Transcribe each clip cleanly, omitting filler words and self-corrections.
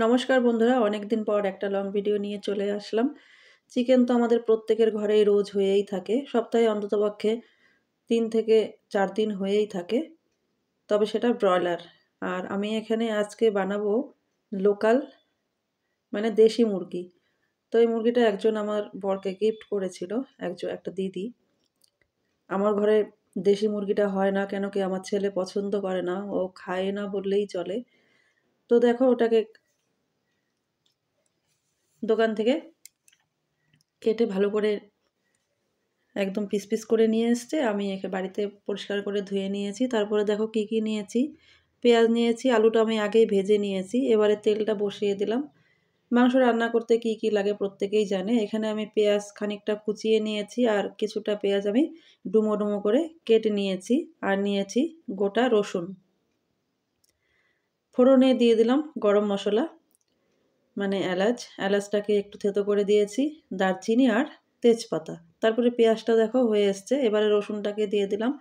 নমস্কার বন্ধুরা, অনেকদিন পর একটা লং ভিডিও নিয়ে চলে আসলাম। চিকেন তো আমাদের প্রত্যেকের ঘরেই রোজ হয়েই থাকে। সপ্তাহে অন্ততপক্ষে ৩ থেকে ৪ দিন হয়েই থাকে। তবে সেটা ব্রয়লার। আর আমি এখানে আজকে বানাবো লোকাল মানে দেশি মুরগি। তো এই মুরগিটা একজন আমার বরকে গিফট করেছিল, একটা দিদি। আমার ঘরে দেশি মুরগিটা হয় না কেন কি আমার ছেলে পছন্দ করে না, ও খায় না বললেই চলে। তো দেখো ওটাকে দোকান থেকে কেটে ভালো করে একদম পিস, পিস করে নিয়ে এসছে। আমি একে বাড়িতে পরিষ্কার করে ধুয়ে নিয়েছি। তারপরে দেখো কি, কি নিয়েছি। পেঁয়াজ নিয়েছি, আলুটা আমি আগেই ভেজে নিয়েছি। এবারে তেলটা বসিয়ে দিলাম। মাংস রান্না করতে কি, কি লাগে প্রত্যেকেই জানে। এখানে আমি পেঁয়াজ খানিকটা কুচিয়ে নিয়েছি আর কিছুটা পেঁয়াজ আমি ডুমো, ডুমো করে কেটে নিয়েছি। আর নিয়েছি গোটা রসুন। ফোড়নে দিয়ে দিলাম গরম মসলা মানে এলাচ। এলাচটাকে একটু থেতো করে দিয়েছি, দারচিনি আর তেজপাতা। তারপরে পেঁয়াজটা দেখো হয়ে এসছে। এবারে রসুনটাকে দিয়ে দিলাম।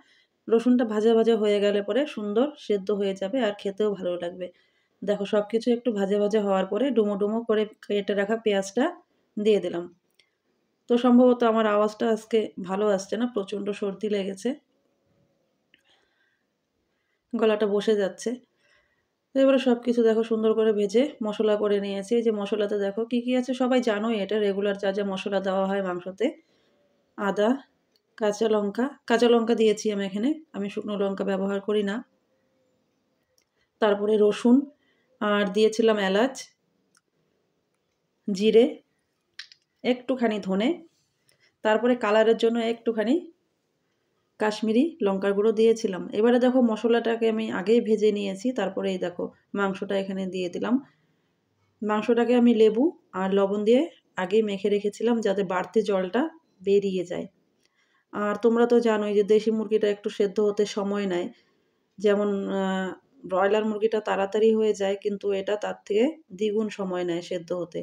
রসুনটা ভাজা, ভাজা হয়ে গেলে পরে সুন্দর সেদ্ধ হয়ে যাবে আর খেতেও ভালো লাগবে। দেখো সবকিছু একটু ভাজা, ভাজা হওয়ার পরে ডুমো, ডুমো করে কেটে রাখা পেঁয়াজটা দিয়ে দিলাম। তো সম্ভবত আমার আওয়াজটা আজকে ভালো আসছে না, প্রচণ্ড সর্দি লেগেছে। গলাটা বসে যাচ্ছে। তো এবারে সবকিছু দেখো সুন্দর করে ভেজে মসলা করে নিয়েছি। এই যে মসলাতে দেখো কি, কি আছে সবাই জানোই, এটা রেগুলার যা, যা মসলা দেওয়া হয় মাংসতে। আদা, কাঁচা লঙ্কা দিয়েছি আমি এখানে। আমি শুকনো লঙ্কা ব্যবহার করি না। তারপরে রসুন আর দিয়েছিলাম এলাচ, জিরে, একটুখানি ধনে, তারপরে কালারের জন্য একটুখানি কাশ্মীরি লঙ্কার গুঁড়ো দিয়েছিলাম। এবারে দেখো মসলাটাকে আমি আগেই ভেজে নিয়েছি। তারপরে এই দেখো মাংসটা এখানে দিয়ে দিলাম। মাংসটাকে আমি লেবু আর লবণ দিয়ে আগেই মেখে রেখেছিলাম যাতে বাড়তি জলটা বেরিয়ে যায়। আর তোমরা তো জানোই যে দেশি মুরগিটা একটু সেদ্ধ হতে সময় নেয়। যেমন ব্রয়লার মুরগিটা তাড়াতাড়ি হয়ে যায়, কিন্তু এটা তার থেকে দ্বিগুণ সময় নেয় সেদ্ধ হতে।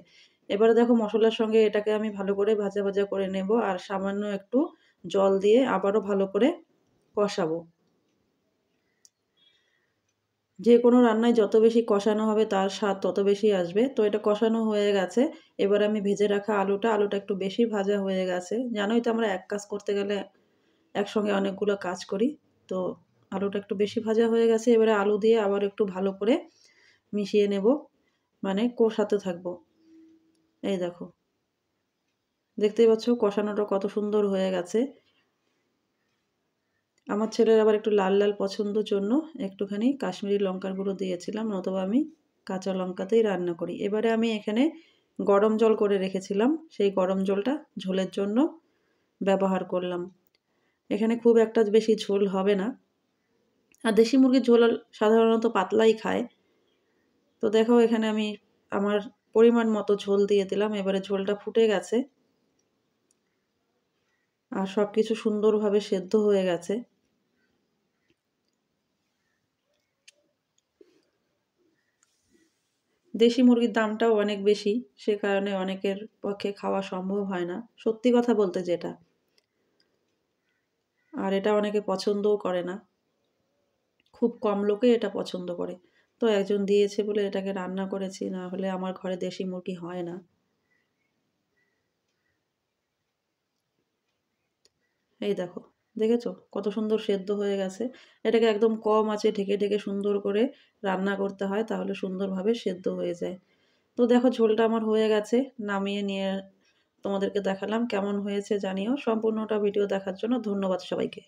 এবারে দেখো মসলার সঙ্গে এটাকে আমি ভালো করে ভাজা, ভাজা করে নেব আর সামান্য একটু জল দিয়ে আবারও ভালো করে কষাবো। যেকোনো রান্নায় যত বেশি কষানো হবে তার স্বাদ তত বেশি আসবে। তো এটা কষানো হয়ে গেছে। এবার আমি ভেজে রাখা আলুটা একটু বেশি ভাজা হয়ে গেছে। জানোই তো আমরা এক কাজ করতে গেলে একসঙ্গে অনেকগুলো কাজ করি। তো আলুটা একটু বেশি ভাজা হয়ে গেছে। এবারে আলু দিয়ে আবার একটু ভালো করে মিশিয়ে নেব। মানে কষাতে থাকবো। এই দেখো। দেখতেই পাচ্ছ কষানোটা কত সুন্দর হয়ে গেছে। আমার ছেলের আবার একটু লাল, লাল পছন্দর জন্য একটুখানি কাশ্মীরি লঙ্কার গুঁড়ো দিয়েছিলাম, নতুবা আমি কাঁচা লঙ্কাতেই রান্না করি। এবারে আমি এখানে গরম জল করে রেখেছিলাম, সেই গরম জলটা ঝোলের জন্য ব্যবহার করলাম। এখানে খুব একটা বেশি ঝোল হবে না। আর দেশি মুরগির ঝোল সাধারণত পাতলাই খায়। তো দেখো এখানে আমি আমার পরিমাণ মতো ঝোল দিয়ে দিলাম। এবারে ঝোলটা ফুটে গেছে। আর সবকিছু সুন্দরভাবে সেদ্ধ হয়ে গেছে। দেশি মুরগির দামটাও অনেক বেশি। সে কারণে অনেকের পক্ষে খাওয়া সম্ভব হয় না। সত্যি কথা বলতে যেটা। আর এটা অনেকে পছন্দও করে না। খুব কম লোকেই এটা পছন্দ করে। তো একজন দিয়েছে বলে এটাকে রান্না করেছি, না হলে আমার ঘরে দেশি মুরগি হয় না। এই দেখো, দেখেছো? কত সুন্দর সেদ্ধ হয়ে গেছে। এটাকে একদম কম আঁচে ঢেকে, ঢেকে সুন্দর করে রান্না করতে হয়, তাহলে সুন্দরভাবে সেদ্ধ হয়ে যায়। তো দেখো ঝোলটা আমার হয়ে গেছে। নামিয়ে নিয়ে তোমাদেরকে দেখালাম। কেমন হয়েছে জানিও। সম্পূর্ণটা ভিডিও দেখার জন্য ধন্যবাদ সবাইকে।